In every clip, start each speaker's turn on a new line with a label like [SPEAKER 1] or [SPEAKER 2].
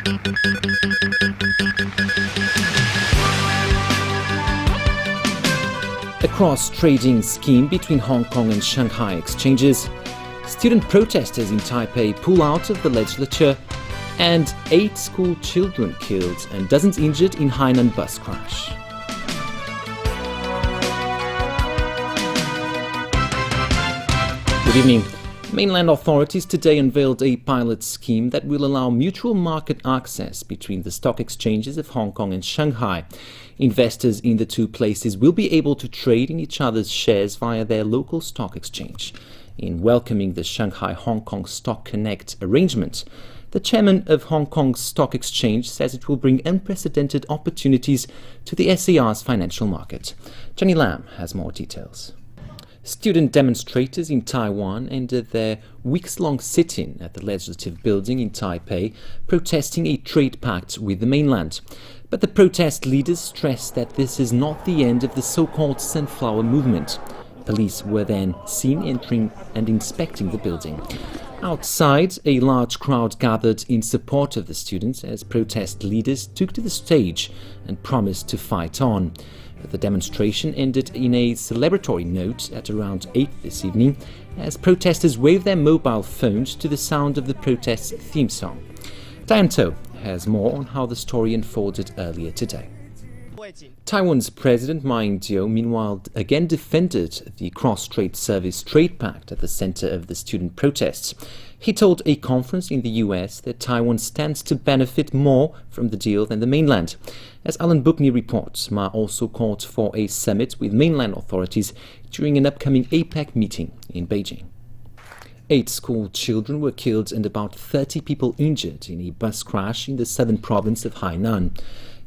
[SPEAKER 1] A cross-trading scheme between Hong Kong and Shanghai exchanges, student protesters in Taipei pull out of the legislature, and 8 school children killed and dozens injured in Hainan bus crash. Good evening. Mainland authorities today unveiled a pilot scheme that will allow mutual market access between the stock exchanges of Hong Kong and Shanghai. Investors in the two places will be able to trade in each other's shares via their local stock exchange. In welcoming the Shanghai-Hong Kong Stock Connect arrangement, the chairman of Hong Kong's stock exchange says it will bring unprecedented opportunities to the SAR's financial market. Jenny Lam has more details. Student demonstrators in Taiwan ended their weeks-long sit-in at the Legislative Building in Taipei, protesting a trade pact with the mainland. But the protest leaders stressed that this is not the end of the so-called Sunflower Movement. Police were then seen entering and inspecting the building. Outside, a large crowd gathered in support of the students as protest leaders took to the stage and promised to fight on. The demonstration ended in a celebratory note at around 8 this evening as protesters waved their mobile phones to the sound of the protest's theme song. Diane To has more on how the story unfolded earlier today. Taiwan's President Ma Ying-jeou, meanwhile, again defended the Cross-Strait Service Trade Pact at the center of the student protests. He told a conference in the US that Taiwan stands to benefit more from the deal than the mainland. As Alan Bookney reports, Ma also called for a summit with mainland authorities during an upcoming APEC meeting in Beijing. 8 school children were killed and about 30 people injured in a bus crash in the southern province of Hainan.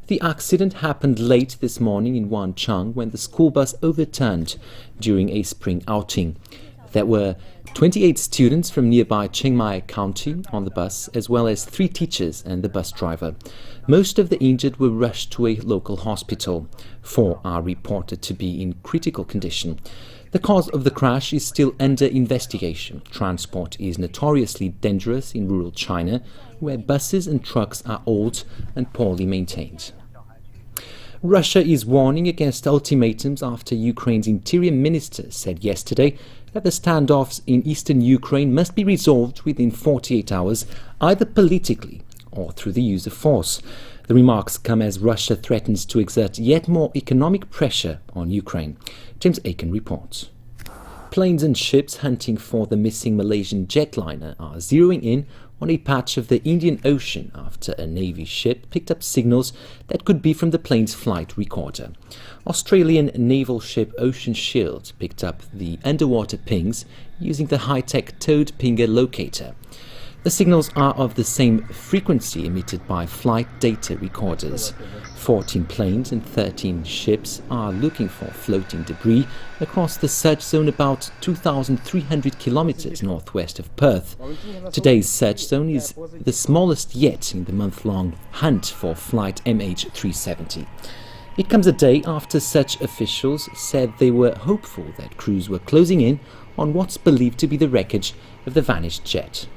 [SPEAKER 1] The accident happened late this morning in Wancheng when the school bus overturned during a spring outing. There were 28 students from nearby Chiang Mai County on the bus, as well as 3 teachers and the bus driver. Most of the injured were rushed to a local hospital. 4 are reported to be in critical condition. The cause of the crash is still under investigation. Transport is notoriously dangerous in rural China, where buses and trucks are old and poorly maintained. Russia is warning against ultimatums after Ukraine's interior minister said yesterday that the standoffs in eastern Ukraine must be resolved within 48 hours, either politically or through the use of force. The remarks come as Russia threatens to exert yet more economic pressure on Ukraine. James Aiken reports. Planes and ships hunting for the missing Malaysian jetliner are zeroing in on a patch of the Indian Ocean after a Navy ship picked up signals that could be from the plane's flight recorder. Australian naval ship Ocean Shield picked up the underwater pings using the high-tech towed pinger locator. The signals are of the same frequency emitted by flight data recorders. 14 planes and 13 ships are looking for floating debris across the search zone about 2,300 kilometers northwest of Perth. Today's search zone is the smallest yet in the month-long hunt for flight MH370. It comes a day after search officials said they were hopeful that crews were closing in on what's believed to be the wreckage of the vanished jet.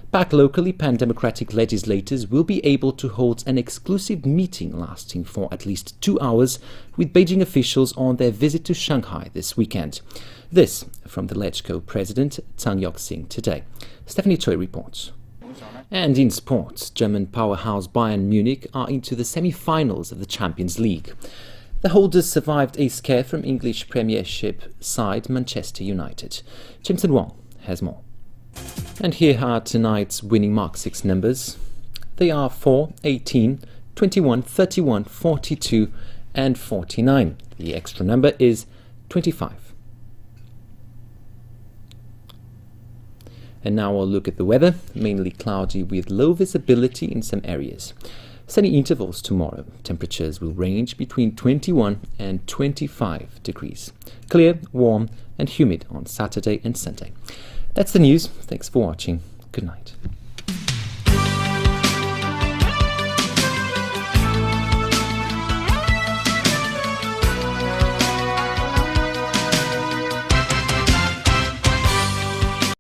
[SPEAKER 1] Back locally, pan-democratic legislators will be able to hold an exclusive meeting lasting for at least 2 hours with Beijing officials on their visit to Shanghai this weekend. This from the LegCo president Tang Yok-sing today. Stephanie Choi reports. And in sports, German powerhouse Bayern Munich are into the semi-finals of the Champions League. The holders survived a scare from English Premiership side Manchester United. Jameson Wong has more. And here are tonight's winning Mark 6 numbers. They are 4, 18, 21, 31, 42 and 49. The extra number is 25. And now we'll look at the weather. Mainly cloudy with low visibility in some areas. Sunny intervals tomorrow. Temperatures will range between 21 and 25 degrees. Clear, warm and humid on Saturday and Sunday. That's the news. Thanks for watching. Good night.